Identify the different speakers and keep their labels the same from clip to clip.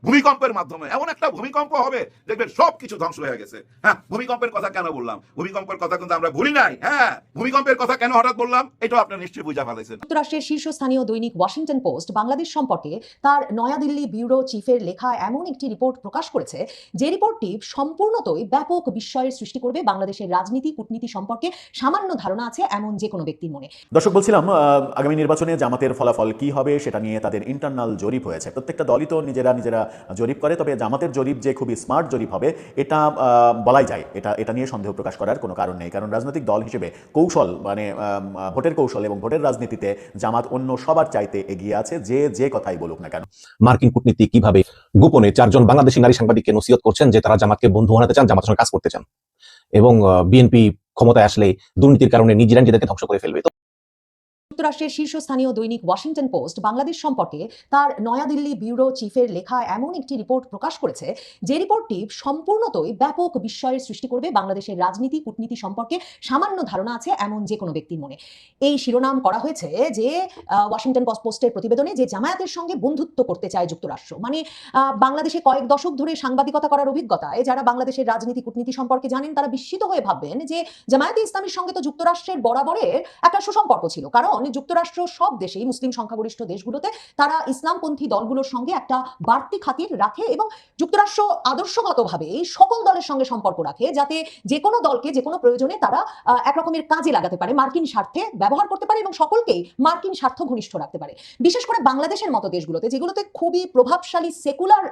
Speaker 1: ভূমিকম্পের মাধ্যমে এমন একটা ভূমিকম্প হবে দেখবেন সবকিছু ধ্বংস হয়ে গেছে। হ্যাঁ, ভূমিকম্পের কথা কেন বললাম? ভূমিকম্পের কথা কিন্তু আমরা ভুলি নাই। হ্যাঁ, ভূমিকম্পের কথা কেন হঠাৎ বললাম এটাও আপনারা নিশ্চয়ই বুঝা ফেলেছেন।
Speaker 2: যুক্তরাষ্ট্রের শীর্ষস্থানীয় দৈনিক ওয়াশিংটন পোস্ট বাংলাদেশ সম্পর্কে তার নয়াদিল্লি ব্যুরো চিফের লেখা এমন একটি রিপোর্ট প্রকাশ করেছে, যে রিপোর্টটি সম্পূর্ণতই ব্যাপক বিস্ময়ের সৃষ্টি করবে বাংলাদেশের রাজনীতি কূটনীতি সম্পর্কে সামান্য ধারণা আছে এমন যে কোনো ব্যক্তির মনে।
Speaker 3: দর্শক, বলছিলাম আগামী নির্বাচনে জামাতের ফলাফল কি হবে সেটা নিয়ে তাদের ইন্টারনাল জরিপ হয়েছে। প্রত্যেকটা দলই তো নিজেরা জরিপ করে, তবে জামাতের জরিপ যে খুবই স্মার্ট জরিপ হবে এটা বলাই যায়। এটা নিয়ে সন্দেহ প্রকাশ করার কোনো কারণ নেই, কারণ রাজনৈতিক দল হিসেবে কৌশল মানে ভোটের কৌশল এবং ভোটের রাজনীতিতে জামাত অন্য সবার চাইতে এগিয়ে আছে, যে কথাই বলুক না কেন।
Speaker 4: মার্কিন কূটনীতি কিভাবে গোপনে 4 জন বাংলাদেশি নারী সাংবাদিককে নসিহত করছেন যে তারা জামাতকে বন্ধু বানাতে চান, জামাতের সঙ্গে কাজ করতে চান, এবং বিএনপি ক্ষমতায় আসলে দুর্নীতির কারণে নিজেরাই ধ্বংস করে ফেলবে।
Speaker 2: যুক্তরাষ্ট্রের শীর্ষস্থানীয় দৈনিক ওয়াশিংটন পোস্ট বাংলাদেশ সম্পর্কে তার নয়াদিল্লি ব্যুরো চিফের লেখা এমন একটি রিপোর্ট প্রকাশ করেছে, যে রিপোর্টটি সম্পূর্ণতই ব্যাপক বিস্ময়ের সৃষ্টি করবে বাংলাদেশের রাজনীতি কূটনীতি সম্পর্কে সামান্য ধারণা আছে এমন যে কোনো ব্যক্তির মনে। এই শিরোনাম করা হয়েছে যে ওয়াশিংটন পোস্টের প্রতিবেদনে, যে জামায়াতের সঙ্গে বন্ধুত্ব করতে চায় যুক্তরাষ্ট্র। মানে বাংলাদেশে কয়েক দশক ধরে সাংবাদিকতা করার অভিজ্ঞতায় যারা বাংলাদেশের রাজনীতি কূটনীতি সম্পর্কে জানেন তারা বিস্মিত হয়ে ভাববেন যে জামায়াতে ইসলামীর সঙ্গে তো যুক্তরাষ্ট্রের বরাবরের একটা সুসম্পর্ক ছিল, কারণ যুক্তরাষ্ট্র সব দেশেই মুসলিম সংখ্যাগরিষ্ঠ দেশগুলোতে তারা ইসলামপন্থী দলগুলোর সঙ্গে একটা বাড়তি খাতির রাখে, এবং যুক্তরাষ্ট্র আদর্শগতভাবে সকল দলের সঙ্গে সম্পর্ক রাখে, যাতে যে কোনো দলকে যে কোনো প্রয়োজনে তারা একরকমের কাজে লাগাতে পারে, মার্কিন স্বার্থে ব্যবহার করতে পারে এবং সকলকেই মার্কিন স্বার্থ ঘনিষ্ঠ রাখতে পারে। বিশেষ করে বাংলাদেশের মতো দেশগুলোতে, যেগুলোতে খুবই প্রভাবশালী সেকুলার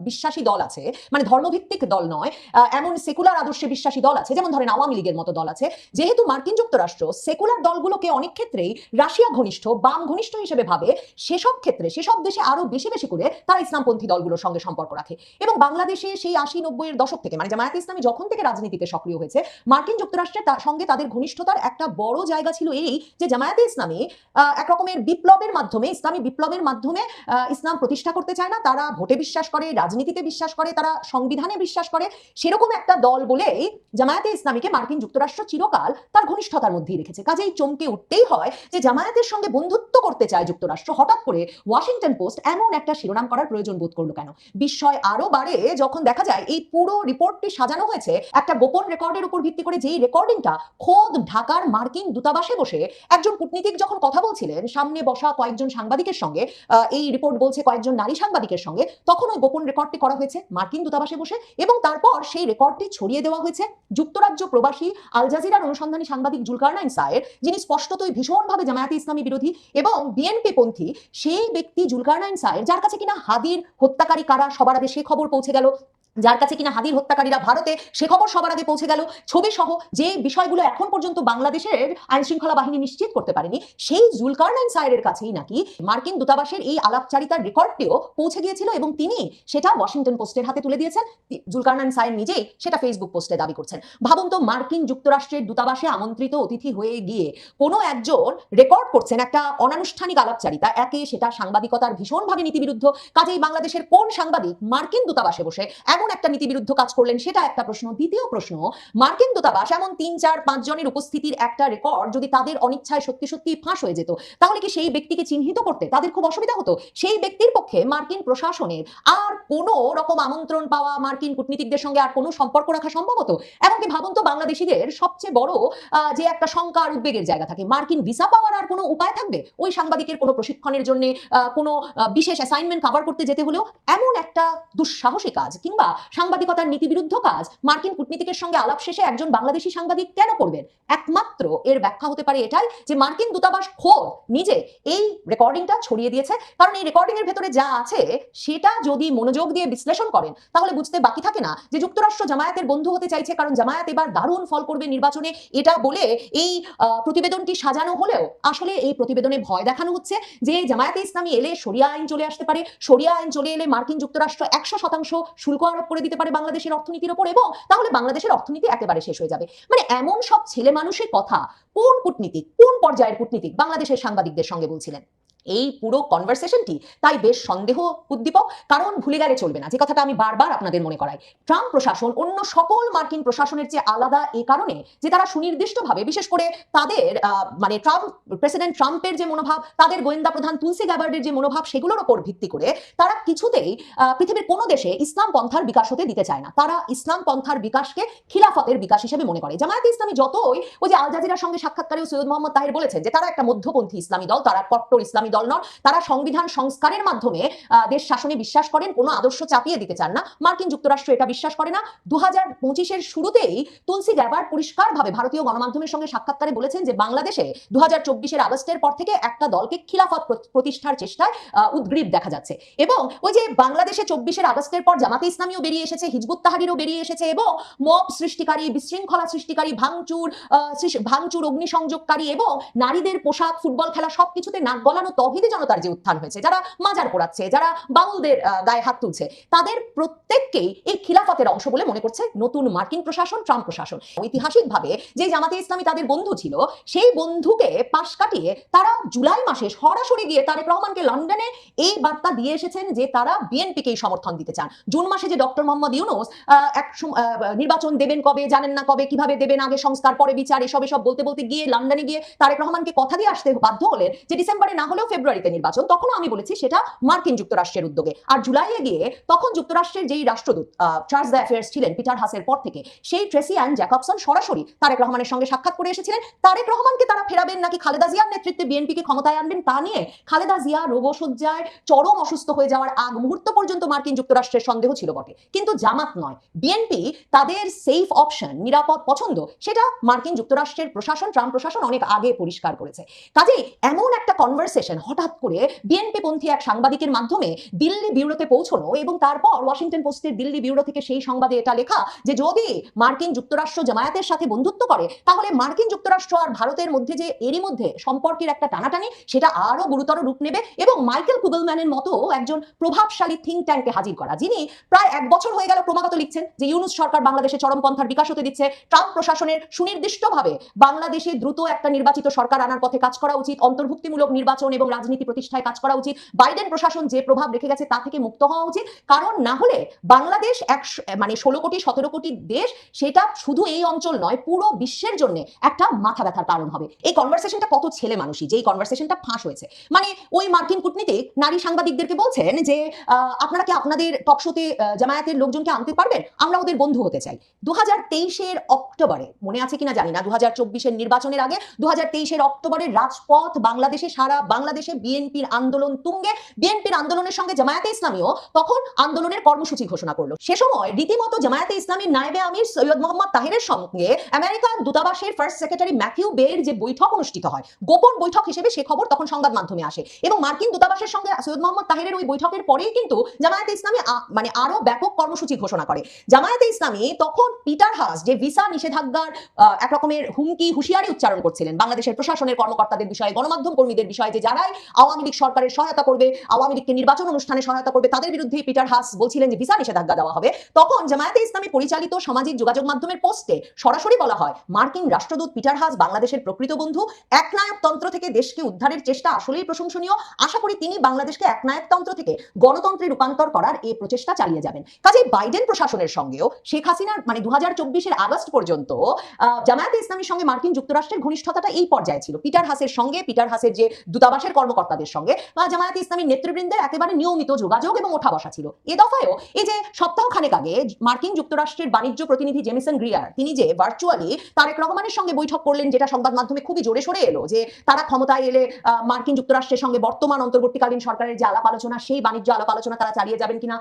Speaker 2: বিশ্বাসী দল আছে, মানে ধর্মভিত্তিক দল নয়, এমন সেকুলার আদর্শে বিশ্বাসী দল আছে, যেমন ধরেন আওয়ামী লীগের মতো দল আছে। যেহেতু মার্কিন যুক্তরাষ্ট্র সেকুলার দলগুলোকে অনেক ক্ষেত্রেই রাশিয়া ঘনিষ্ঠ, বাম ঘনিষ্ঠ হিসেবে ভাবে, সেসব ক্ষেত্রে সেসব দেশে আরো বেশি বেশি করে তারা ইসলামপন্থী দলগুলোর সঙ্গে সম্পর্ক রাখে। এবং বাংলাদেশে সেই 80-90 এর দশক থেকে, মানে জামায়াতে ইসলামী যখন থেকে রাজনীতিতে সক্রিয় হয়েছে, মার্কিন যুক্তরাষ্ট্রের সঙ্গে তাদের ঘনিষ্ঠতার একটা বড় জায়গা ছিল এই, যে জামায়াতে ইসলামী এক রকমের বিপ্লবের মাধ্যমে, ইসলামী বিপ্লবের মাধ্যমে ইসলাম প্রতিষ্ঠা করতে চায় না, তারা ভোটে বিশ্বাস করে, রাজনীতিতে বিশ্বাস করে, তারা সংবিধানে বিশ্বাস করে। সেরকম একটা দল বলেই জামায়াতে ইসলামীকে মার্কিন যুক্তরাষ্ট্র চিরকাল তার ঘনিষ্ঠতার মধ্যেই রেখেছে। কাজেই চমকে উঠতেই হয় যে জামায়াতের সঙ্গে বন্ধুত্ব করতে চায় যুক্তরাষ্ট্র, হঠাৎ করে ওয়াশিংটন পোস্ট এমন একটা শিরোনাম করার প্রয়োজন বোধ করলো কেন? বিস্ময় আরো বাড়ে যখন দেখা যায় এই পুরো রিপোর্টটি সাজানো হয়েছে একটা গোপন রেকর্ডের উপর ভিত্তি করে, যেই রেকর্ডিংটা খোদ ঢাকার মার্কিন দূতাবাসে বসে একজন কূটনীতিক যখন কথা বলছিলেন সামনে বসা কয়েকজন সাংবাদিকের সঙ্গে, এই রিপোর্ট বলছে কয়েকজন নারী সাংবাদিকের সঙ্গে, তখন ওই গোপন রেকর্ডটি করা হয়েছে মার্কিন দূতাবাসে বসে, এবং তারপর সেই রেকর্ডটি ছড়িয়ে দেওয়া হয়েছে যুক্তরাজ্য প্রবাসী আল জাজিরার অনুসন্ধানী সাংবাদিক জুলকারনাইন সায়ের, যিনি স্পষ্টতই ভীষণভাবে জামায়াতে ইসলামী বিরোধী এবং বিএনপি পন্থী সেই ব্যক্তি জুলকারনাইন সায়ের, যার কাছে কিনা হাদির হত্যাকারী কারা সবার আগে সে খবর পৌঁছে গেল, যার কাছে কিনা হাদির হত্যাকারীরা ভারতে সে খবর সবার আগে পৌঁছে গেল, ছবি সহ, যে বিষয়গুলো এখন পর্যন্ত বাংলাদেশের আইন শৃঙ্খলা বাহিনী নিশ্চিত করতে পারেনি, সেই জুলকারনাইন সায়ের কাছেই নাকি মার্কিন দূতাবাসের এই আলাপচারিতার রেকর্ডটিও পৌঁছে গিয়েছিল, এবং তিনি সেটা ওয়াশিংটন পোস্টের হাতে তুলে দিয়েছেন। জুলকারনাইন সায়ের নিজেই সেটা ফেসবুক পোস্টে দাবি করছেন। ভাবুন তো, মার্কিন যুক্তরাষ্ট্রের দূতাবাসে আমন্ত্রিত অতিথি হয়ে গিয়ে কোনো একজন রেকর্ড করছেন একটা অনানুষ্ঠানিক আলাপচারিতা, একে সেটা সাংবাদিকতার ভীষণভাবে নীতিবিরুদ্ধ। কাজেই বাংলাদেশের কোন সাংবাদিক মার্কিন দূতাবাসে বসে এমন একটা নীতিবিরুদ্ধ কাজ করলেন, সেটা একটা প্রশ্ন। দ্বিতীয় প্রশ্ন, মার্কিন দূতাবাস এমন 3-4-5 জনের উপস্থিতির একটা রেকর্ড যদি তাদের অনিচ্ছায় সত্যি সত্যি ফাঁস হয়ে যেত, তাহলে কি সেই ব্যক্তিকে চিহ্নিত করতে তাদের খুব অসুবিধা হতো? সেই ব্যক্তির পক্ষে মার্কিন প্রশাসনের আর কোনো রকম আমন্ত্রণ পাওয়া, মার্কিন কূটনীতিকদের সঙ্গে আর কোনো সম্পর্ক রাখা সম্ভব হতো? এমনকি ভাবুন তো, বাংলাদেশিদের সবচেয়ে বড় যে একটা শঙ্কা আর উদ্বেগের জায়গা থাকে, মার্কিন ভিসা পাওয়ার আর কোনো উপায় থাকবে ওই সাংবাদিকের কোনো প্রশিক্ষণের জন্য, কোনো বিশেষ অ্যাসাইনমেন্ট কভার করতে যেতে হলেও? এমন একটা দুঃসাহসী কাজ কিংবা সাংবাদিকতার নীতিবিরুদ্ধ কাজ মার্কিন কূটনীতিকের সঙ্গে আলাপ শেষে একজন বাংলাদেশি সাংবাদিক কেন করবেন? একমাত্র এর ব্যাখ্যা হতে পারে এটাই, যে মার্কিন দূতাবাস খোদ নিজে এই রেকর্ডিংটা ছড়িয়ে দিয়েছে। কারণ এই রেকর্ডিং এর ভেতরে যা আছে সেটা যদি মনোযোগ দিয়ে বিশ্লেষণ করেন, তাহলে বুঝতে বাকি থাকে না যে যুক্তরাষ্ট্র জামায়াতের বন্ধু হতে চাইছে, কারণ জামায়াত এবার দারুণ ফল করবে নির্বাচনে, এটা বলে এই প্রতিবেদনটি সাজানো হলেও আসলে এই প্রতিবেদনে ভয় দেখানো হচ্ছে যে জামায়াতে ইসলামী এলে শরিয়া আইন চলে আসতে পারে, শরিয়া আইন চলে এলে মার্কিন যুক্তরাষ্ট্র 100% শুল্ক আরোপ করে দিতে পারে বাংলাদেশের অর্থনীতির উপর, এবং তাহলে বাংলাদেশের অর্থনীতি একেবারে শেষ হয়ে যাবে। মানে এমন সব ছেলে মানুষের কথা কোন কূটনীতিক, কোন পর্যায়ের কূটনীতিক বাংলাদেশের সাংবাদিকদের সঙ্গে বলছিলেন? এই পুরো কনভারসেশনটি তাই বেশ সন্দেহ উদ্দীপক, কারণ ভুলে গেলে চলবে না যে কথাটা আমি বারবার আপনাদের মনে করাই, ট্রাম্প প্রশাসন অন্য সকল মার্কিন প্রশাসনের চেয়ে আলাদা এই কারণে যে তারা সুনির্দিষ্টভাবে, বিশেষ করে তাদের মানে প্রেসিডেন্ট ট্রাম্পের যে মনোভাব, তাদের গোয়েন্দা প্রধান তুলসি গ্যাবার্ডের যে মনোভাব, সেগুলোর উপর ভিত্তি করে তারা কিছুতেই পৃথিবীর কোনো দেশে ইসলাম পন্থার বিকাশ হতে দিতে চায় না। তারা ইসলাম পন্থার বিকাশকে খিলাফতের বিকাশ হিসেবে মনে করে। জামায়াতে ইসলামী যতই ওই যে আল জাজিরার সঙ্গে সাক্ষাৎকারে সৈয়দ মোহাম্মদ তাহের বলেছেন যে তারা একটা মধ্যপন্থী ইসলামী দল, তারা কট্টর ইসলামী দল নয়, তারা সংবিধান সংস্কারের মাধ্যমে দেশ শাসনে বিশ্বাস করেন, কোনো আদর্শ চাপিয়ে দিতে চান না। মার্কিন যুক্তরাষ্ট্র এটা বিশ্বাস করে না। 2025-এর শুরুতেই তুলসি গ্যাবার্ড পরিষ্কারভাবে ভারতীয় গণমাধ্যমের সঙ্গে সাক্ষাৎকারে বলেছেন যে বাংলাদেশে 2024-এর আগস্টের পর থেকে একটা দলকে খিলাফত প্রতিষ্ঠার চেষ্টায় উদ্গ্রীব দেখা যাচ্ছে। এবং ওই যে বাংলাদেশে 24-এর আগস্টের পর জামাতে ইসলামীও বেরিয়ে এসেছে, হিজবুত তাহরিরও বেরিয়ে এসেছে, এবং মব সৃষ্টিকারী, বিশৃঙ্খলা সৃষ্টিকারী, ভাঙচুর অগ্নিসংযোগকারী এবং নারীদের পোশাক, ফুটবল খেলা সবকিছুতে নাক গলানো তৌহিদি জনতার যে উত্থান হয়েছে, যারা মাজার পোড়াচ্ছে, যারা বাউলদের গায়ে হাত তুলছে, তাদের প্রত্যেককেই এই খিলাফতের অংশ বলে মনে করছে নতুন মার্কিন প্রশাসন, ট্রাম্প প্রশাসন। ঐতিহাসিকভাবে যে জামাতে ইসলামী তাদের বন্ধু ছিল, সেই বন্ধুকে পাশ কাটিয়ে তারা জুলাই মাসে সরাসরি গিয়ে তারেক রহমানকে লন্ডনে এই বার্তা দিয়ে এসেছেন যে তারা বিএনপিকেই সমর্থন দিতে চান। জুন মাসে যে ডক্টর মোহাম্মদ ইউনূস নির্বাচন দেবেন কবে, জানেন না কবে, কিভাবে দেবেন, আগে সংস্কার পরে বিচার, এসব বলতে বলতে গিয়ে লন্ডনে গিয়ে তারেক রহমানকে কথা দিয়ে আসতে বাধ্য হলেন যে ডিসেম্বরে না হলেও ফেব্রুয়ারিতে নির্বাচন। তখন আমি বলেছি সেটা মার্কিন যুক্তরাষ্ট্রের উদ্যোগে। আর জুলাইয়ে গিয়ে তখন যুক্তরাষ্ট্রের যেই রাষ্ট্রদূত চার্জ দ্য অ্যাফেয়ার্স ছিলেন পিটার হাসের পর থেকে, সেই ট্রেসি অ্যান জ্যাকবসন সরাসরি তারেক রহমানের সঙ্গে সাক্ষাৎ করে এসেছিলেন। তারেক রহমানকে তারা ফেরাবেন নাকি খালেদা জিয়ার নেতৃত্বে বিএনপিকে ক্ষমতায় আনবেন তা নিয়ে খালেদা জিয়া রোগশয্যায় চরম অসুস্থ হয়ে যাওয়ার আগ মুহূর্ত পর্যন্ত মার্কিন যুক্তরাষ্ট্রের সন্দেহ ছিল বটে, কিন্তু জামাত নয়, বিএনপি তাদের সেফ অপশন, নিরাপদ পছন্দ, সেটা মার্কিন যুক্তরাষ্ট্রের প্রশাসন, ট্রাম্প প্রশাসন অনেক আগে পরিষ্কার করেছে। কাজেই এমন একটা কনভারসেশন হঠাৎ করে বিএনপি পন্থী এক সাংবাদিকের মাধ্যমে দিল্লি ব্যুরোতে পৌঁছানো, এবং তারপর ওয়াশিংটন পোস্টের দিল্লি ব্যুরো থেকে সেই সংবাদে এটা লেখা যে যদি মার্কিন যুক্তরাষ্ট্র জামায়াতের সাথে বন্ধুত্ব করে তাহলে মার্কিন যুক্তরাষ্ট্র আর ভারতের মধ্যে যে এরই মধ্যে সম্পর্কের একটা টানাটানি, সেটা আরো গুরুতর রূপ নেবে, এবং মাইকেল কুগলম্যানের মতো একজন প্রভাবশালী থিঙ্ক ট্যাঙ্কে হাজির করা, যিনি প্রায় 1 বছর হয়ে গেল ক্রমাগত লিখছেন যে ইউনূস সরকার বাংলাদেশে চরমপন্থার বিকাশ হতে দিচ্ছে, ট্রাম্প প্রশাসনের সুনির্দিষ্টভাবে বাংলাদেশে দ্রুত একটা নির্বাচিত সরকার আনার পথে কাজ করা উচিত, অন্তর্ভুক্তিমূলক নির্বাচন এবং রাজনীতি প্রতিষ্ঠায় কাজ করা উচিত, বাইডেন প্রশাসন যে প্রভাব রেখে গেছে তা থেকে মুক্ত হওয়া উচিত, কারণ না হলে বাংলাদেশ 16 কোটি 17 কোটি দেশ, সেটা শুধু এই অঞ্চল নয় পুরো বিশ্বের জন্য একটা মাথা ব্যথার কারণ হবে। এই কনভারসেশনটা কত ছেলে মানুষই, যে এই কনভারসেশনটা ফাঁস হয়েছে, মানে ওই মার্কিন কূটনীতিক নারী সাংবাদিকদেরকে বলছেন যে আপনারা কি আপনাদের টকশোতে জামায়াতের লোকজনকে আনতে পারবেন, আমরা ওদের বন্ধু হতে চাই। 2023-এর অক্টোবরে, মনে আছে কিনা জানি না, 2024-এর নির্বাচনের আগে 2023-এর অক্টোবরের রাজপথ বাংলাদেশে, সারা বাংলাদেশে বিএনপির আন্দোলন তুঙ্গে, বিএনপির আন্দোলনের সঙ্গে জামায়াতে ইসলামীও তখন আন্দোলনের কর্মসূচি ঘোষণা করলো। সে সময় রীতিমতো জামায়াতে ইসলামীর নায়েবে আমির সৈয়দ মোহাম্মদ তাহেরের সঙ্গে আমেরিকান দূতাবাসের ফার্স্ট সেক্রেটারি ম্যাথিউ বের যে বৈঠক অনুষ্ঠিত হয়, গোপন বৈঠক হিসেবে সে খবর তখন সংবাদ মাধ্যমে আসে, এবং মার্কিন দূতাবাসের সঙ্গে সৈয়দ মোহাম্মদ তাহেরের ওই বৈঠকের পরেই কিন্তু জামায়াতে ইসলামী মানে আরো ব্যাপক কর্মসূচি ঘোষণা করে। জামায়াতে ইসলামী তখন পিটার হাস যে ভিসা নিষেধাজ্ঞার এক রকমের হুঁশিয়ারি উচ্চারণ করছিলেন বাংলাদেশের প্রশাসনের কর্মকর্তাদের বিষয়ে, গণমাধ্যম কর্মীদের বিষয়ে, যে যারাই আওয়ামী লীগ সরকারের সহায়তা করবে, আওয়ামী লীগকে নির্বাচন অনুষ্ঠানে সহায়তা করবে, তাদের বিরুদ্ধে পিটার হাস বলছিলেন যে ভিসা নিষেধাজ্ঞা দেওয়া হবে। তখন জামায়াতে ইসলামী পরিচালিত সামাজিক যোগাযোগ মাধ্যমের পোস্টে সরাসরি বলা হয় মার্কিন রাষ্ট্রদূত পিটার হাস বাংলাদেশের প্রকৃত বন্ধু, একনায়কতন্ত্র থেকে দেশকে উদ্ধারের চেষ্টা আসলেই প্রশংসনীয়, আশা করি তিনি বাংলাদেশকে একনায়কতন্ত্র থেকে গণতন্ত্রে রূপান্তর করার এই প্রচেষ্টা চালিয়ে যাবেন। কাজে বাইডেন প্রশাসনের সঙ্গেও শেখ হাসিনার মানে 2024-এর আগস্ট পর্যন্ত জামায়াতে ইসলামীর সঙ্গে মার্কিন যুক্তরাষ্ট্রের ঘনিষ্ঠতাটা এই পর্যায়ে ছিল। পিটার হাসের সঙ্গে, পিটার হাসের যে দূতাবাসের কর্মকর্তাদের সঙ্গে জামায়াতে ইসলামীর নেতৃবৃন্দের একেবারে নিয়মিত যোগাযোগ এবং ওঠা বসা ছিল। এ দফায়ও এই যে সপ্তাহখানেক আগে মার্কিন যুক্তরাষ্ট্রের বাণিজ্য প্রতিনিধি জেমিসন গ্রিয়ার, তিনি যে ভার্চুয়ালি তারেক রহমানের সঙ্গে বৈঠক করলেন, যেটা সংবাদ মাধ্যমে খুবই জোরে সোরে এলো যে তারা ক্ষমতায় এলে মার্কিন যুক্তরাষ্ট্রের সঙ্গে বর্তমান অন্তর্বর্তীকালীন সরকারের যে আলাপ আলোচনা, সেই বাণিজ্য আলাপ আলোচনা তারা চালিয়ে যাবেন কিনা,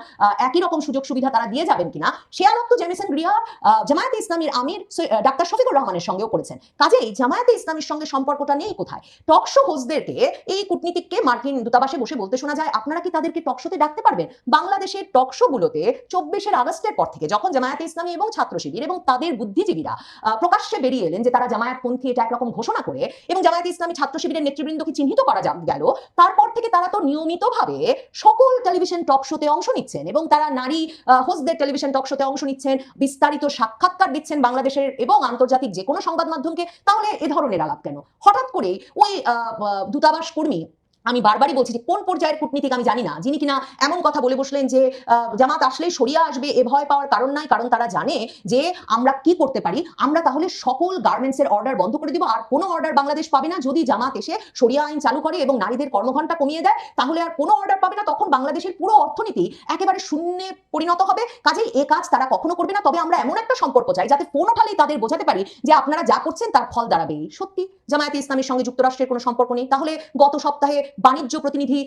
Speaker 2: একই রকম সুযোগ সুবিধা তারা দিয়ে যাবেন কিনা, সে আলাপ তো জেমিসন গ্রিয়ার জামায়াতে ইসলামীর আমির ডাক্তার শফিকুর রহমানের সঙ্গেও করেছেন। কাজেই জামায়াতে ইসলামীর সঙ্গে সম্পর্কটা নেই কোথায়? টকশো হোস্টদেরকে, এই কূটনীতিককে মার্কিন দূতাবাসে বসে বলতে শোনা যায় আপনারা কি তাদেরকে টকশোতে ডাকতে পারবেন? বাংলাদেশের টকশোগুলোতে 24-এর আগস্টের পর থেকে যখন জামায়াতে ইসলামী এবং ছাত্র শিবির এবং তাদের বুদ্ধিজীবীরা প্রকাশ্যে বেরিয়ে এলেন যে তারা জামায়াতপন্থী, এটা একরকম ঘোষণা করে, এবং জামায়াতে ইসলামী ছাত্র শিবিরের নেতৃবৃন্দকে চিহ্নিত করা গেল, তারপর থেকে তারা তো নিয়মিতভাবে সকল টেলিভিশন টক শোতে অংশ নিচ্ছেন, এবং তারা নারী হোস্টদের টেলিভিশন টক শোতে অংশ নিচ্ছেন, বিস্তারিত সাক্ষাৎকার দিচ্ছেন বাংলাদেশের এবং আন্তর্জাতিক যে কোনো সংবাদ মাধ্যমকে। তাহলে এ ধরনের আলাপ কেন? হঠাৎ করে ওই দূতাবাস কর্মী আমি বারবারই বলছি যে কোন পর্যায়ের কূটনীতিক আমি জানি না, যিনি কিনা এমন কথা বলে বসলেন যে জামাত আসলেই শরিয়া আসবে, এ ভয় পাওয়ার কারণ নাই, কারণ তারা জানে যে আমরা কি করতে পারি, আমরা তাহলে সকল গার্মেন্টসের অর্ডার বন্ধ করে দিব, আর কোনো অর্ডার বাংলাদেশ পাবে না। যদি জামাত এসে শরিয়া আইন চালু করে এবং নারীদের কর্মঘণ্টা কমিয়ে দেয়, তাহলে আর কোনো অর্ডার পাবে না, তখন বাংলাদেশের পুরো অর্থনীতি একেবারে শূন্যে পরিণত হবে। কাজেই এ কাজ তারা কখনো করবে না। তবে আমরা এমন একটা সম্পর্ক চাই যাতে ফোন ওঠালেই তাদের বোঝাতে পারি যে আপনারা যা করছেন তার ফল দাঁড়াবে। সত্যি জামায়াতে ইসলামের সঙ্গে যুক্তরাষ্ট্রের কোনো সম্পর্ক নেই, তাহলে গত সপ্তাহে বাণিজ্য প্রতিনিধি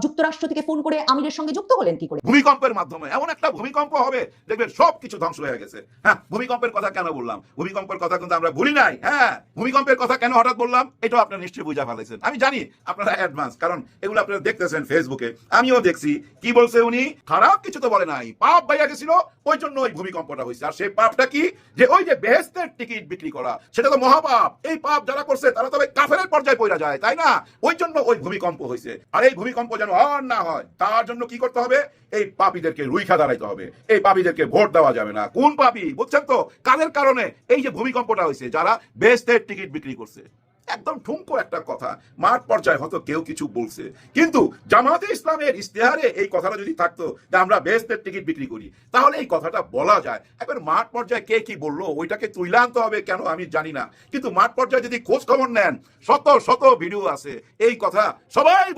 Speaker 2: যুক্তরাষ্ট্র থেকে ফোন করে আমিরের সঙ্গে যুক্ত হলেন কি করে?
Speaker 1: ভূমিকম্পের মাধ্যমে এমন একটা ভূমিকম্প হবে দেখবেন সবকিছু ধ্বংস হয়ে গেছে। হ্যাঁ, ভূমিকম্পের কথা কেন বললাম? ভূমিকম্পের কথা কিন্তু আমরা ভুলি নাই। হ্যাঁ, ভূমিকম্পের কথা কেন হঠাৎ বললাম এটাও আপনারা নিশ্চয়ই বুঝা ফেলেছেন। আমি জানি আপনারা অ্যাডভান্স, কারণ এগুলো আপনারা দেখতেছেন ফেসবুকে, আমিও দেখছি। কি বলছে উনি? খারাপ কিছু তো বলে নাই, পাপ বাইয়া গেছিল, ওই জন্য ওই ভূমিকম্পটা হয়েছে। আর সেই পাপটা কি? যে ওই যে বেহেশতের টিকিট বিক্রি করা, সেটা তো মহাপাপ। এই পাপ যারা করছে তারা তবে কাফেরের পর্যায়ে পড়া যায়, তাই না? ওই জন্য ওই ভূমিকম্প হয়েছে। আর এই ভূমিকম্প যেন আর না হয় তার জন্য কি করতে হবে? এই পাপীদেরকে রুইখা দাঁড়াইতে হবে। এই পাপীদেরকে ভোট দেওয়া যাবে না। কোন পাপী বুঝছেন তো? কাদের কারণে এই যে ভূমিকম্পটা হয়েছে? যারা বেহেশতের টিকিট বিক্রি করছে। একদম ঠুনকো একটা কথা, মাঠ পর্যায়ে হয়তো কেউ কিছু বলছে, কিন্তু জামাতে ইসলামের ইশতেহারে এই কথাটা যদি থাকতো যে আমরা বেহেশতের টিকিট বিক্রি করি, তাহলে এই কথাটা বলা যায়। একবার মাঠ পর্যায়ে কে কি বললো ওইটাকে তুইলা আনতে হবে কেন আমি জানি না, কিন্তু মাঠ পর্যায়ে যদি খোঁজ খবর নেন, শত শত ভিডিও আছে এই কথা সবাই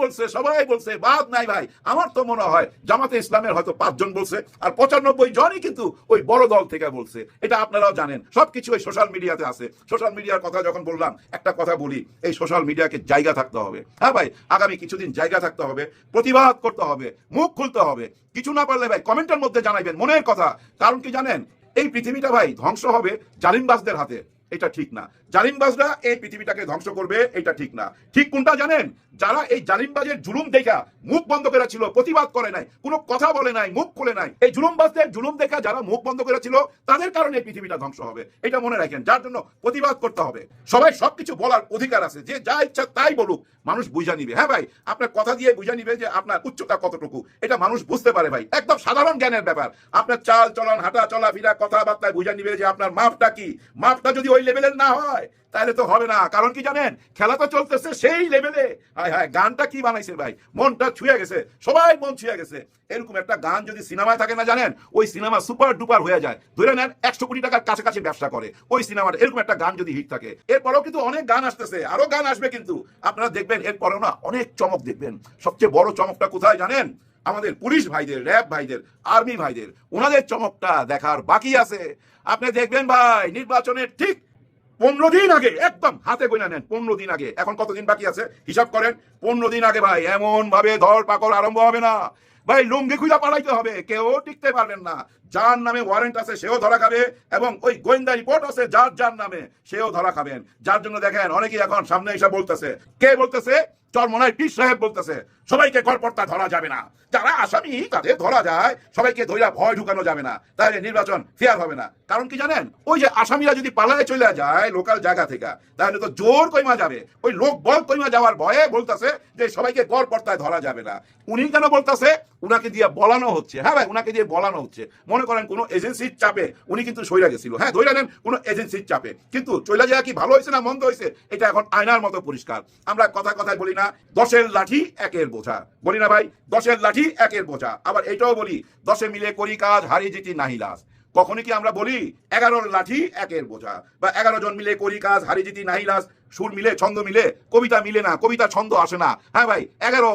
Speaker 1: বলছে, বাদ নাই ভাই। আমার তো মনে হয় জামাতে ইসলামের হয়তো 5 জন বলছে, আর 95 জনই কিন্তু ওই বড় দল থেকে বলছে। এটা আপনারাও জানেন, সবকিছু ওই সোশ্যাল মিডিয়াতে আছে। সোশ্যাল মিডিয়ার কথা যখন বললাম, একটা কথা বলি, এই সোশ্যাল মিডিয়াকে জায়গা থাকতে হবে। হ্যাঁ ভাই, আগামী কিছুদিন জায়গা থাকতে হবে, প্রতিবাদ করতে হবে, মুখ খুলতে হবে। কিছু না পারলে ভাই কমেন্টের মধ্যে জানাইবেন মনের কথা। কারণ কি জানেন, এই পৃথিবীটা ভাই ধ্বংস হবে জালিমবাজদের হাতে, এটা ঠিক না। জালিমবাজরা এই পৃথিবীটাকে ধ্বংস করবে, এটা ঠিক না। ঠিক কোনটা জানেন? যারা এই জালিমবাজের জুলুম দেখা মুখ বন্ধ করে ছিল, প্রতিবাদ করে নাই, কোনো কথা বলে নাই, মুখ খুলে নাই, এই জুলুমবাজদের জুলুম দেখা যারা মুখ বন্ধ করে ছিল, তাদের কারণে এই পৃথিবীটা ধ্বংস হবে, এটা মনে রাখেন। যার জন্য প্রতিবাদ করতে হবে। সবাই সবকিছু বলার অধিকার আছে, যে যা ইচ্ছা তাই বলুক, মানুষ বুঝা নিবে। হ্যাঁ ভাই, আপনার কথা দিয়ে বুঝা নিবে যে আপনার উচ্চতা কতটুকু, এটা মানুষ বুঝতে পারে ভাই। একদম সাধারণ জ্ঞানের ব্যাপার। আপনার চাল চলন, হাঁটা চলা ফিরা, কথাবার্তায় বুঝা নিবে যে আপনার মাপটা কি। মাপটা যদি ওই লেভেলের না হয় তাহলে তো হবে না। কারণ কি জানেন, খেলা তো চলতেছে সেই লেভেলে। হায় হায়, গানটা কি বানাইছে ভাই, মনটা ছুঁয়ে গেছে, সবাই মন ছুঁয়ে গেছে। এরকম একটা গান যদি সিনেমায় থাকে না জানেন, ওই সিনেমা সুপার ডুপার হয়ে যায়। ধরে নেন 100 কোটি টাকার কাছাকাছি ব্যবসা করে ওই সিনেমাটা। এরকম একটা গান যদি হিট থাকে, এরপরেও কিন্তু অনেক গান আসতেছে, আরো গান আসবে, কিন্তু আপনারা দেখবেন এরপরেও না অনেক চমক দেখবেন। সবচেয়ে বড় চমকটা কোথায় জানেন? আমাদের পুলিশ ভাইদের, র্যাব ভাইদের, আর্মি ভাইদের, ওনাদের চমকটা দেখার বাকি আছে। আপনি দেখবেন ভাই, নির্বাচনের ঠিক 15 দিন আগে, একদম হাতে গোনা নেন, 15 দিন আগে, এখন কতদিন বাকি আছে হিসাব করেন। 15 দিন আগে ভাই এমন ভাবে ধর পাকড় আরম্ভ হবে না ভাই, লুঙ্গি খুঁজা পালাইতে হবে, কেউ টিকতে পারবেন না। যার নামে ওয়ারেন্ট আছে সেও ধরা খাবে, এবং ওই গোয়েন্দা রিপোর্ট আছে যার নামে সেও ধরা খাবেন। যার জন্য দেখেন অনেকেই এখন সামনে এসে বলতেছে, কে বলতেছে? চরমনাই পীর সাহেব বলতেছে সবাইকে গড়পড়তা ধরা যাবে না, যারা আসামি তাদের ধরা যায়, সবাইকে ধইরা ভয় ঢুকানো যাবে না, তাহলে নির্বাচন ফেয়ার হবে না। কারণ কি জানেন, ওই যে আসামিরা যদি পালায় চলে যায় লোকাল জায়গা থেকে, তাহলে তো জোর কইমা যাবে, ওই লোক বল কইমা যাওয়ার ভয়ে বলতেছে যে সবাইকে গড়পড়তায় ধরা যাবে না। উনি কেন বলতেছে? উনাকে দিয়ে বলানো হচ্ছে। হ্যাঁ ভাই, উনাকে দিয়ে বলানো হচ্ছে। মনে করেন কোন এজেন্সির চাপে উনি কিন্তু সইরা গেছিল, হ্যাঁ ধইরা নেন কোন এজেন্সির চাপে, কিন্তু চলে যাওয়া কি ভালো হয়েছে না মন্দ হয়েছে, এটা এখন আয়নার মতো পরিষ্কার। আমরা কথায় বলি না 10-এর লাঠি 1-এর বোঝা, বলি না ভাই 10-এর লাঠি 1-এর বোঝা। আবার এটাও বলি 10-এ মিলে করি কাজ, হারি জিতি নাহি লাজ। কখনই কি আমরা বলি 11-র লাঠি 1-এর বোঝা, বা 11 জন মিলে করি কাজ, হারি জিতি নাহি লাজ? সুর মিলে, ছন্দ মিলে, কবিতা মিলে না, কবিতা ছন্দ আসে না। হ্যাঁ ভাই, 11,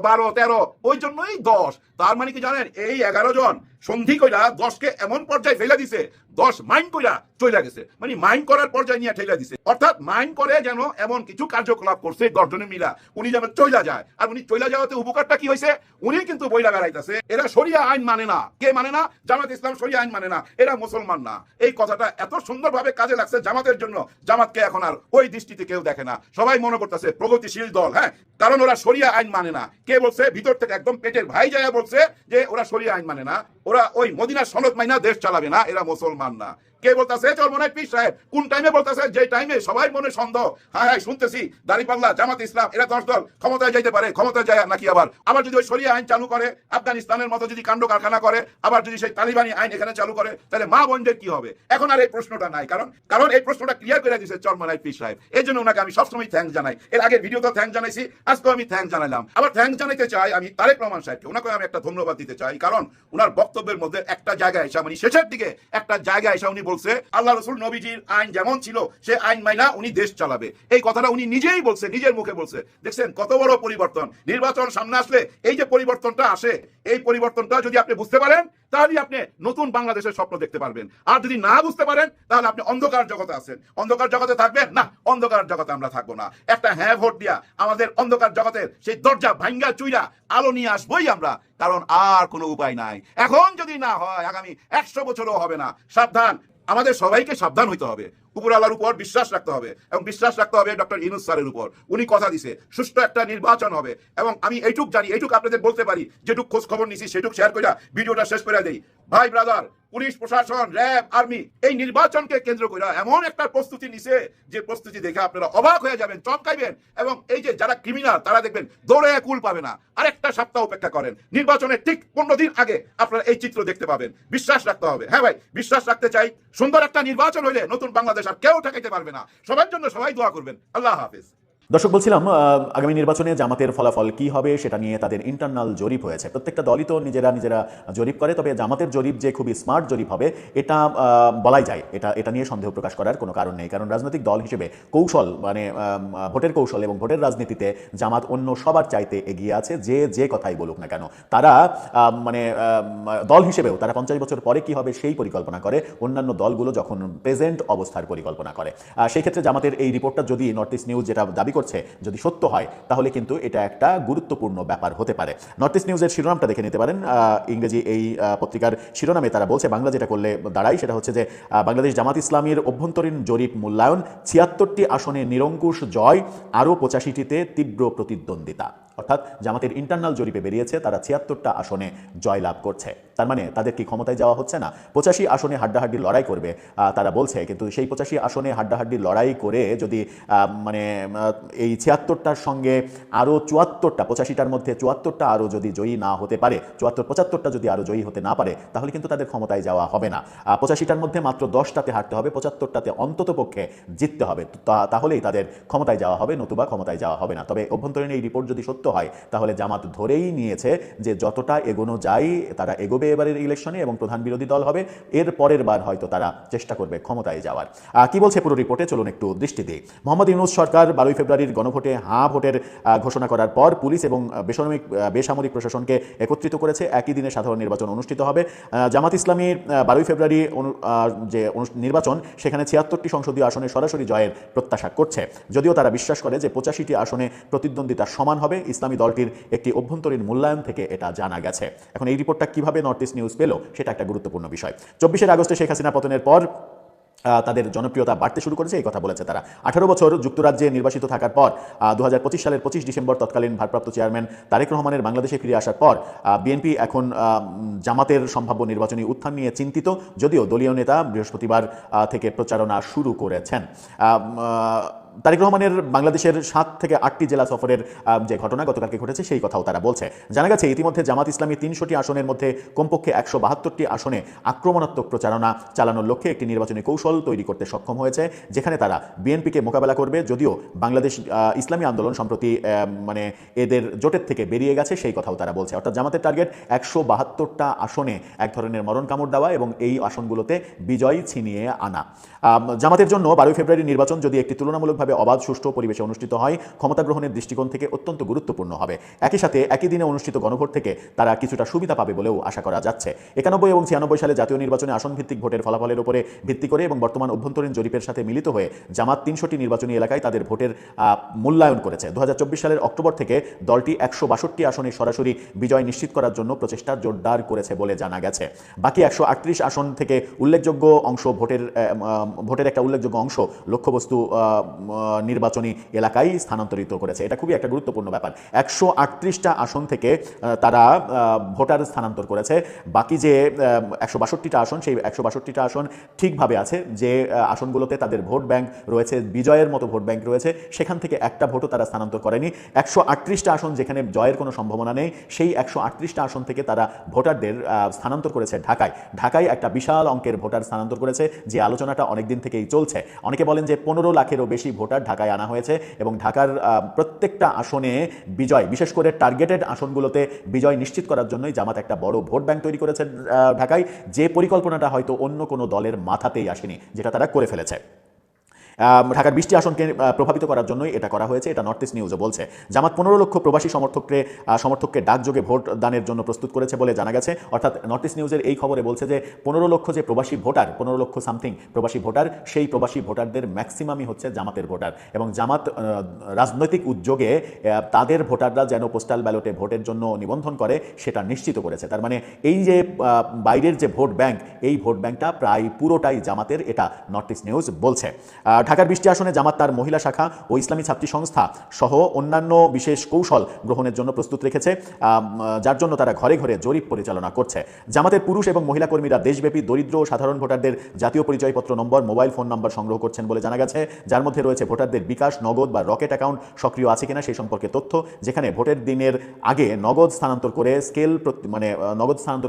Speaker 1: 12, 13, ওই জন্যই 10। তার মানে কি জানেন, এই 11 জন সন্ধি কইরা 10কে এমন পর্যায়ে ফেলে দিছে, 10 মাইন্ড কইরা চলে গেছে, মানে মাইন্ড করার পর্যায়ে নিয়ে ঠেলে দিছে। অর্থাৎ মাইন্ড করে যেন এমন কিছু কার্যকলাপ করছে 10 জনে মিলা, উনি যেন চলে যায়। আর উনি চলে যাওয়াতে উপকারটা কি হয়েছে? উনি কিন্তু বইলা বেড়াইতেছে এরা শরিয়া আইন মানে না। কে মানে না? জামাত ইসলাম শরিয়া আইন মানে না, এরা মুসলমান না। এই কথাটা এত সুন্দরভাবে কাজে লাগছে জামাতের জন্য, জামাতকে এখন আর ওই দৃষ্টিতে কেউ দেখে না। সবাই মনে করতেছে প্রগতিশীল দল। হ্যাঁ, কারণ ওরা শরিয়া আইন মানে না। কে বলছে? ভিতর থেকে একদম পেটের ভাই যায় বলছে যে ওরা শরিয়া আইন মানে না। ওরা ওই মদিনার সনদ মাইনা দেশ চালাবে না, এরা মুসলমান না। কে বলতেছে? চরমনাই পীর সাহেব। কোন টাইমে বলতেছে? যে টাইমে সবাই মনে সন্দেহ, হ্যাঁ হ্যাঁ শুনতেছি দাঁড়িপাল্লা, জামাত ইসলাম এরা 10 দল ক্ষমতায় যাইতে পারে, ক্ষমতায় যায় নাকি আবার যদি ওই শরিয়া আইন চালু করে, আফগানিস্তানের মতো যদি কাণ্ড কারখানা করে, আবার যদি সেই তালিবানি আইন এখানে চালু করে, তাহলে মা বোনদের কি হবে? এখন আর এই প্রশ্নটা নাই, কারণ এই প্রশ্নটা ক্লিয়ার করে দিয়েছে চরমনাই পীর সাহেব। এই জন্য ওনাকে আমি সবসময় থ্যাঙ্কস জানাই। এর আগে ভিডিওতে থ্যাঙ্কস জানাইছি, আজকেও আমি থ্যাঙ্কস জানাইলাম। আবার থ্যাঙ্কস জানাইতে চাই আমি তারেক রহমান সাহেবকে, ওনাকে আমি একটা ধন্যবাদ দিতে চাই। কারণ ওনার বক্তব্যের মধ্যে একটা জায়গায় এসে, মানে শেষের দিকে একটা জায়গায় এসে উনি বলছে আল্লাহ রসুল নবীজির আইন যেমন ছিল সে আইন মাইনা উনি দেশ চালাবে। এই কথাটা উনি নিজেই বলছে, নিজের মুখে বলছে। দেখছেন কত বড় পরিবর্তন। নির্বাচন সামনে আসলে এই যে পরিবর্তনটা আসে, এই পরিবর্তনটা যদি আপনি বুঝতে পারেন তাহলে আপনি নতুন বাংলাদেশের স্বপ্ন দেখতে পারবেন। আর যদি না বুঝতে পারেন তাহলে আপনি অন্ধকার জগতে আছেন। অন্ধকার জগতে থাকবেন না, অন্ধকার জগতে আমরা থাকবো না। একটা হ্যাঁ ভোট দিয়া আমাদের অন্ধকার জগতের সেই দরজা ভাঙ্গা চুইরা আলো নিয়ে আসবোই আমরা, কারণ আর কোনো উপায় নাই। এখন যদি না হয় আগামী 100 বছরও হবে না। সাবধান, আমাদের সবাইকে সাবধান হইতে হবে। উপর আল্লাহর উপর বিশ্বাস রাখতে হবে, এবং বিশ্বাস রাখতে হবে ডক্টর ইউনূস স্যারের উপর। উনি কথা দিছে সুষ্ঠু একটা নির্বাচন হবে, এবং আমি এইটুক জানি, এইটুক আপনাদের বলতে পারি, যেটুক খোঁজ খবর নিছি সেটুক শেয়ার করে ভিডিওটা শেষ করে দেই। ভাই ব্রাদার, পুলিশ প্রশাসন, র্যাব, আর্মি এই নির্বাচনকে কেন্দ্র করে এমন একটা প্রস্তুতি নিছে যে প্রস্তুতি দেখে আপনারা অবাক হয়ে যাবেন, চমকাইবেন। এবং এই যে যারা ক্রিমিনাল তারা দেখবেন দৌড়ে কুল পাবে না। আরেকটা সপ্তাহ অপেক্ষা করেন, নির্বাচনের ঠিক 15 দিন আগে আপনারা এই চিত্র দেখতে পাবেন। বিশ্বাস রাখতে হবে। হ্যাঁ ভাই, বিশ্বাস রাখতে চাই। সুন্দর একটা নির্বাচন হইলে নতুন বাংলাদেশ আর কেউ ঠেকাইতে পারবে না। সবার জন্য সবাই দোয়া করবেন। আল্লাহ হাফেজ।
Speaker 3: দর্শক, বলছিলাম আগামী নির্বাচনে জামাতের ফলাফল কি হবে সেটা নিয়ে তাদের ইন্টারনাল জরিপ হয়েছে। প্রত্যেকটা দলই তো নিজেরা জরিপ করে, তবে জামাতের জরিপ যে খুবই স্মার্ট জরিপ হবে এটা বলাই যায়। এটা নিয়ে সন্দেহ প্রকাশ করার কোনো কারণ নেই, কারণ রাজনৈতিক দল হিসেবে কৌশল, মানে ভোটের কৌশল এবং ভোটের রাজনীতিতে জামাত অন্য সবার চাইতে এগিয়ে আছে। যে কথাই বলুক না কেন, তারা দল হিসেবেও তারা 50 বছর পরে কি হবে সেই পরিকল্পনা করে, অন্যান্য দলগুলো যখন প্রেজেন্ট অবস্থার পরিকল্পনা করে। সেই ক্ষেত্রে জামাতের এই রিপোর্টটা যদি নর্থ ইস্ট নিউজ যেটা দাবি করছে যদি সত্য হয়, তাহলে কিন্তু এটা একটা গুরুত্বপূর্ণ ব্যাপার হতে পারে। নর্থ ইস্ট নিউজের শিরোনামটা দেখে নিতে পারেন। ইংরেজি এই পত্রিকার শিরোনামে তারা বলছে, বাংলা যেটা করলে দাঁড়ায় সেটা হচ্ছে যে বাংলাদেশ জামাত ইসলামীর অভ্যন্তরীণ জরিপ মূল্যায়ন, 76টি আসনে নিরঙ্কুশ জয়, আরও 85টিতে তীব্র প্রতিদ্বন্দ্বিতা। অর্থাৎ জামাতের ইন্টারনাল জরিপে বেরিয়েছে তারা 76টা আসনে জয়লাভ করছে। তার মানে তাদের কি ক্ষমতায় যাওয়া হচ্ছে না? 85 আসনে হাড্ডাহাড্ডি লড়াই করবে তারা বলছে, কিন্তু সেই 85 আসনে হাড্ডাহাড্ডি লড়াই করে যদি এই 76টার সঙ্গে আরও 74টা, 85টার মধ্যে 74টা আরও যদি জয়ী না হতে পারে, 74-75টা যদি আরও জয়ী হতে না পারে, তাহলে কিন্তু তাদের ক্ষমতায় যাওয়া হবে না। 85টার মধ্যে মাত্র 10টাতে হারতে হবে, 75টাতে অন্তত পক্ষে জিততে হবে, তাহলেই তাদের ক্ষমতায় যাওয়া হবে, নতুবা ক্ষমতায় যাওয়া হবে না। তবে অভ্যন্তরীণ এই রিপোর্ট যদি সত্য হয়, তাহলে জামাত ধরেই নিয়েছে যে যতটা এগোনো যায় তারা এগোবে এবারের ইলেকশনে, এবং প্রধান বিরোধী দল হবে। এর পরের বার হয়তো তারা চেষ্টা করবে ক্ষমতায় যাওয়ার। কি বলছে পুরো রিপোর্টে চলুন একটু দৃষ্টি দিই। মোহাম্মদ ইউনূস সরকার 12 ফেব্রুয়ারির গণভোটে হাঁ ভোটের ঘোষণা করার পর পুলিশ এবং বেসামরিক প্রশাসনকে একত্রিত করেছে। একই দিনে সাধারণ নির্বাচন অনুষ্ঠিত হবে। জামাত ইসলামীর 12 ফেব্রুয়ারি যে নির্বাচন, সেখানে 76টি সংসদীয় আসনে সরাসরি জয়ের প্রত্যাশা করছে, যদিও তারা বিশ্বাস করে যে 85টি আসনে প্রতিদ্বন্দ্বিতা সমান হবে। ইসলামী দলটির একটি অভ্যন্তরীণ মূল্যায়ন থেকে এটা জানা গেছে। এখন এই রিপোর্টটা কিভাবে নর্থ ইস্ট নিউজ পেল সেটা একটা গুরুত্বপূর্ণ বিষয়। 24 আগস্টে শেখ হাসিনা পতনের পর তাদের জনপ্রিয়তা বাড়তে শুরু করেছে, এই কথা বলেছে তারা। 18 বছর যুক্তরাজ্যে নির্বাসিত থাকার পর 2025 সালের 25 ডিসেম্বর তৎকালীন ভারপ্রাপ্ত চেয়ারম্যান তারেক রহমানের বাংলাদেশে ফিরে আসার পর বিএনপি এখন জামাতের সম্ভাব্য নির্বাচনী উত্থান নিয়ে চিন্তিত, যদিও দলীয় নেতা বৃহস্পতিবার থেকে প্রচারণা শুরু করেছেন। তারেক রহমানের বাংলাদেশের 7 থেকে 8টি জেলা সফরের যে ঘটনা গতকালকে ঘটেছে সেই কথাও তারা বলছে। জানা গেছে ইতিমধ্যে জামাত ইসলামী 300টি আসনের মধ্যে কমপক্ষে 172টি আসনে আক্রমণাত্মক প্রচারণা চালানোর লক্ষ্যে একটি নির্বাচনী কৌশল তৈরি করতে সক্ষম হয়েছে, যেখানে তারা বিএনপিকে মোকাবেলা করবে। যদিও বাংলাদেশ ইসলামী আন্দোলন সম্প্রতি এদের জোটের থেকে বেরিয়ে গেছে, সেই কথাও তারা বলছে। অর্থাৎ জামাতের টার্গেট 172টা আসনে এক ধরনের মরণ কামড় দেওয়া এবং এই আসনগুলোতে বিজয় ছিনিয়ে আনা। জামাতের জন্য 12 ফেব্রুয়ারি নির্বাচন যদি একটি তুলনামূলকভাবে অবাধ সুষ্ঠু পরিবেশে অনুষ্ঠিত হয়, ক্ষমতা গ্রহণের দৃষ্টিকোণ থেকে অত্যন্ত গুরুত্বপূর্ণ হবে। একই সাথে একই দিনে অনুষ্ঠিত গণভোট থেকে তারা কিছুটা সুবিধা পাবে বলেও আশা করা যাচ্ছে। 91 এবং 96 সালে জাতীয় নির্বাচনে আসন ভিত্তিক ভোটের ফলাফলের উপরে ভিত্তি করে এবং বর্তমান অভ্যন্তরীণ জরিপের সাথে মিলিত হয়ে জামাত 300টি নির্বাচনী এলাকায় তাদের ভোটের মূল্যায়ন করেছে। 2024 সালের অক্টোবর থেকে দলটি 162টি আসনে সরাসরি বিজয় নিশ্চিত করার জন্য প্রচেষ্টা জোরদার করেছে বলে জানা গেছে। বাকি 138 আসন থেকে উল্লেখযোগ্য অংশ ভোটের একটা উল্লেখযোগ্য অংশ লক্ষ্যবস্তু নির্বাচনী এলাকায় স্থানান্তরিত করেছে। এটা খুবই একটা গুরুত্বপূর্ণ ব্যাপার। 138টা আসন থেকে তারা ভোটার স্থানান্তর করেছে। বাকি যে 162টা আসন, সেই 162টা আসন ঠিকভাবে আছে। যে আসনগুলোতে তাদের ভোট ব্যাংক রয়েছে, বিজয়ের মতো ভোট ব্যাংক রয়েছে, সেখান থেকে একটা ভোটও তারা স্থানান্তর করেনি। 138টা আসন যেখানে জয়ের কোনো সম্ভাবনা নেই, সেই 138টা আসন থেকে তারা ভোটারদের স্থানান্তর করেছে ঢাকায় একটা বিশাল অঙ্কের ভোটার স্থানান্তর করেছে, যে আলোচনাটা অনেকদিন থেকেই চলছে। অনেকে বলেন যে 15 লাখেরও বেশি ভোটার ঢাকায় আনা হয়েছে এবং ঢাকার প্রত্যেকটা আসনে বিজয়, বিশেষ করে টার্গেটেড আসনগুলোতে বিজয় নিশ্চিত করার জন্যই জামাত একটা বড় ভোট ব্যাংক তৈরি করেছে ঢাকায়, যে পরিকল্পনাটা হয়তো অন্য কোনো দলের মাথাতেই আসেনি, যেটা তারা করে ফেলেছে। ঢাকার 20টি আসনকে প্রভাবিত করার জন্যই এটা করা হয়েছে, এটা নর্থ ইস্ট নিউজও বলছে। জামাত 15 লক্ষ প্রবাসী সমর্থককে ডাকযোগে ভোট দানের জন্য প্রস্তুত করেছে বলে জানা গেছে। অর্থাৎ নর্থ ইস্ট নিউজের এই খবরে বলছে যে 15 লক্ষ যে প্রবাসী ভোটার, 15 লক্ষ সামথিং প্রবাসী ভোটার, সেই প্রবাসী ভোটারদের ম্যাক্সিমামই হচ্ছে জামাতের ভোটার। এবং জামাত রাজনৈতিক উদ্যোগে তাদের ভোটাররা যেন পোস্টাল ব্যালটে ভোটের জন্য নিবন্ধন করে, সেটা নিশ্চিত করেছে। তার মানে এই যে বাইরের যে ভোট ব্যাংক, এই ভোট ব্যাংকটা প্রায় পুরোটাই জামাতের, এটা নর্থ ইস্ট নিউজ বলছে। ঢাকার 20টি আসনে জামাত তার মহিলা শাখা ও ইসলামী ছাত্রী সংস্থা সহ অন্যান্য বিশেষ কৌশল গ্রহণের জন্য প্রস্তুত রেখেছে, যার জন্য তারা ঘরে ঘরে জরিপ পরিচালনা করছে। জামাতের পুরুষ এবং মহিলা কর্মীরা দেশব্যাপী দরিদ্র ও সাধারণ ভোটারদের জাতীয় পরিচয়পত্র নম্বর, মোবাইল ফোন নম্বর সংগ্রহ করছেন বলে জানা গেছে, যার মধ্যে রয়েছে ভোটারদের বিকাশ, নগদ বা রকেট অ্যাকাউন্ট সক্রিয় আছে কিনা সেই সম্পর্কে তথ্য, যেখানে ভোটের দিনের আগে নগদ স্থানান্তর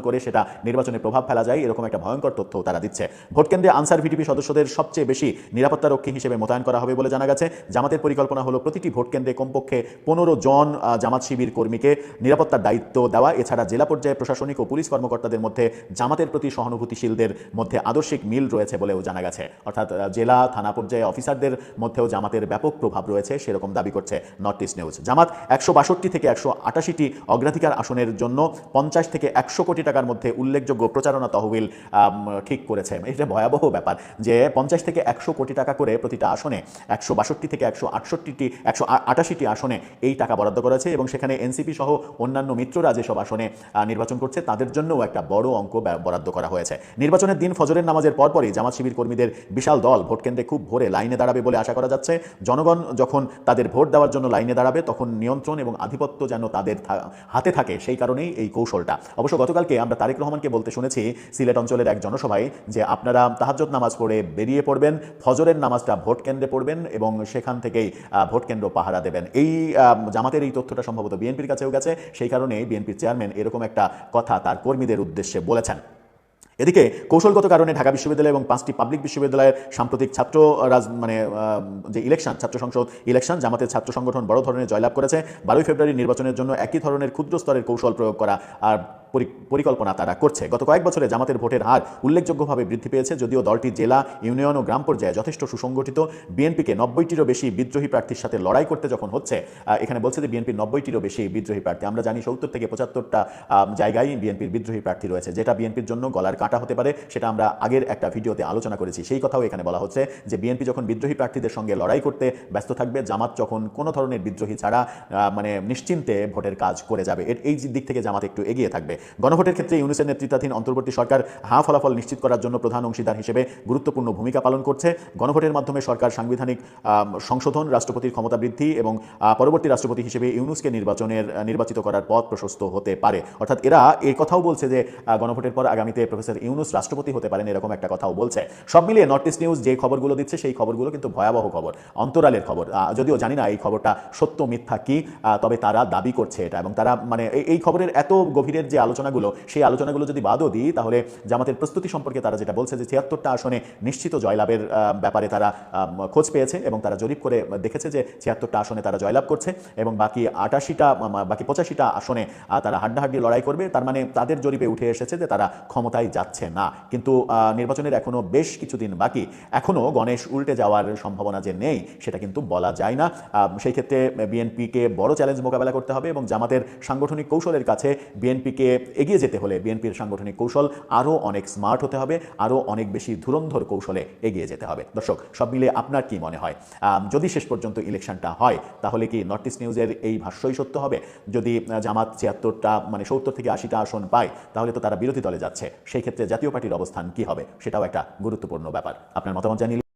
Speaker 3: করে সেটা নির্বাচনে প্রভাব ফেলা যায়, এরকম একটা ভয়ঙ্কর তথ্য তারা দিচ্ছে। ভোটকেন্দ্রে আনসার ভিডিপি সদস্যদের সবচেয়ে বেশি নিরাপত্তারক্ষী হিসেবে মোতায়েন করা হবে বলে জানা গেছে। জামাতের পরিকল্পনা হলো প্রতিটি ভোটকেন্দ্রে কমপক্ষে 15 জন জামাত শিবির কর্মীকে নিরাপত্তার দায়িত্ব দেওয়া। এছাড়া জেলা পর্যায়ে প্রশাসনিক ও পুলিশ কর্মকর্তাদের মধ্যে জামাতের প্রতি সহানুভূতিশীলদের মধ্যে আদর্শিক মিল রয়েছে বলেও জানা গেছে। অর্থাৎ জেলা থানা পর্যায়ে অফিসারদের মধ্যেও জামাতের ব্যাপক প্রভাব রয়েছে, সেরকম দাবি করছে নর্থ ইস্ট নিউজ। জামাত 162 থেকে 188টি অগ্রাধিকার আসনের জন্য 50 থেকে 100 কোটি টাকার মধ্যে উল্লেখযোগ্য প্রচারণা তহবিল ঠিক করেছে। এটা ভয়াবহ ব্যাপার যে 50 থেকে 100 কোটি টাকা করে প্রতিটা আসনে 162 থেকে 188টি আসনে এই টাকা বরাদ্দ করেছে এবং সেখানে এনসিপি সহ অন্যান্য মিত্ররা যেসব আসনে নির্বাচন করছে তাদের জন্যও একটা বড় অঙ্ক বরাদ্দ করা হয়েছে। নির্বাচনের দিন ফজরের নামাজের পরপরই জামাত শিবির কর্মীদের বিশাল দল ভোটকেন্দ্রে খুব ভোরে লাইনে দাঁড়াবে বলে আশা করা যাচ্ছে। জনগণ যখন তাদের ভোট দেওয়ার জন্য লাইনে দাঁড়াবে তখন নিয়ন্ত্রণ এবং আধিপত্য যেন তাদের হাতে থাকে, সেই কারণেই এই কৌশলটা। অবশ্য গতকালকে আমরা তারেক রহমানকে বলতে শুনেছি সিলেট অঞ্চলের এক জনসভায় যে আপনারা তাহাজ্জুদ নামাজ পড়ে বেরিয়ে পড়বেন, ফজরের নামাজটা ভোট কেন্দ্রে পড়বেন এবং সেখান থেকেই ভোট কেন্দ্র পাহারা দেবেন। এই জামাতের এই তথ্যটা সম্ভবত বিএনপির কাছেও গেছে, সেই কারণে বিএনপির চেয়ারম্যান এরকম একটা কথা তার কর্মীদের উদ্দেশ্যে বলেছেন। এদিকে কৌশলগত কারণে ঢাকা বিশ্ববিদ্যালয় এবং 5টি পাবলিক বিশ্ববিদ্যালয়ের সাম্প্রতিক যে ইলেকশন, ছাত্র সংসদ ইলেকশন, জামাতের ছাত্র সংগঠন বড় ধরনের জয়লাভ করেছে। 12 ফেব্রুয়ারি নির্বাচনের জন্য একই ধরনের ক্ষুদ্র স্তরের কৌশল প্রয়োগ করা আর পরিকল্পনা তারা করছে। গত কয়েক বছরে জামাতের ভোটের হার উল্লেখযোগ্যভাবে বৃদ্ধি পেয়েছে। যদিও দলটি জেলা, ইউনিয়ন ও গ্রাম পর্যায়ে যথেষ্ট সুসংগঠিত, বিএনপিকে 90টিরও বেশি বিদ্রোহী প্রার্থীর সাথে লড়াই করতে যখন হচ্ছে, এখানে বলছে যে বিএনপির 90টিরও বেশি বিদ্রোহী প্রার্থী। আমরা জানি 70 থেকে 75টা জায়গায় বিএনপির বিদ্রোহী প্রার্থী রয়েছে, যেটা বিএনপির জন্য গলার কাঁটা হতে পারে। সেটা আমরা আগের একটা ভিডিওতে আলোচনা করেছি। সেই কথাও এখানে বলা হচ্ছে যে বিএনপি যখন বিদ্রোহী প্রার্থীদের সঙ্গে লড়াই করতে ব্যস্ত থাকবে, জামাত যখন কোনো ধরনের বিদ্রোহী ছাড়া নিশ্চিন্তে ভোটের কাজ করে যাবে। এই দিক থেকে জামাত একটু এগিয়ে থাকবে। গণভোটের ক্ষেত্রে ইউনূসের নেতৃত্বাধীন অন্তর্বর্তী সরকার ফলাফল নিশ্চিত করার জন্য প্রধান অংশীদার হিসেবে গুরুত্বপূর্ণ ভূমিকা পালন করছে। গণভোটের মাধ্যমে সরকার সাংবিধানিক সংশোধন, রাষ্ট্রপতির ক্ষমতা বৃদ্ধি এবং পরবর্তী রাষ্ট্রপতি হিসেবে ইউনূসকে নির্বাচিত করার পথ প্রশস্ত হতে পারে। অর্থাৎ এরা এই কথাও বলছে যে গণভোটের পর আগামীতে প্রফেসর ইউনূস রাষ্ট্রপতি হতে পারেন, এরকম একটা কথাও বলছে। সব মিলিয়ে নর্থ ইস্ট নিউজ যে খবরগুলো দিচ্ছে সেই খবরগুলো কিন্তু ভয়াবহ খবর, অন্তরালের খবর। যদিও জানি না এই খবরটা সত্য মিথ্যা কি, তবে তারা দাবি করছে এটা। এবং তারা এই খবরের এত গভীরের যে আলোচনাগুলো, সেই আলোচনাগুলো যদি বাদও দিই, তাহলে জামাতের প্রস্তুতি সম্পর্কে তারা যেটা বলছে যে 76টা আসনে নিশ্চিত জয়লাভের ব্যাপারে তারা খোঁজ পেয়েছে এবং তারা জরিপ করে দেখেছে যে 76টা আসনে তারা জয়লাভ করছে এবং বাকি 85টা আসনে তারা হাড্ডাহাড্ডি লড়াই করবে। তার মানে তাদের জরিপে উঠে এসেছে যে তারা ক্ষমতায় যাচ্ছে না। কিন্তু নির্বাচনের এখনো বেশ কিছুদিন বাকি, এখনো গণেশ উল্টে যাওয়ার সম্ভাবনা যে নেই সেটা কিন্তু বলা যায় না। সেই ক্ষেত্রে বিএনপিকে বড় চ্যালেঞ্জ মোকাবেলা করতে হবে এবং জামাতের সাংগঠনিক কৌশলের কাছে বিএনপিকে এগিয়ে যেতে হলে বিএনপির সাংগঠনিক কৌশল আরও অনেক স্মার্ট হতে হবে, আরও অনেক বেশি ধুরন্ধর কৌশলে এগিয়ে যেতে হবে। দর্শক, সব মিলে আপনার কি মনে হয়, যদি শেষ পর্যন্ত ইলেকশনটা হয় তাহলে কি নর্থ ইস্ট নিউজের এই ভাষ্যই সত্য হবে? যদি জামাত 76টা 70 থেকে 80টা আসন পায় তাহলে তো তারা বিরোধী দলে যাচ্ছে, সেই ক্ষেত্রে জাতীয় পার্টির অবস্থান কি হবে সেটাও একটা গুরুত্বপূর্ণ ব্যাপার। আপনার মতামত জানিয়ে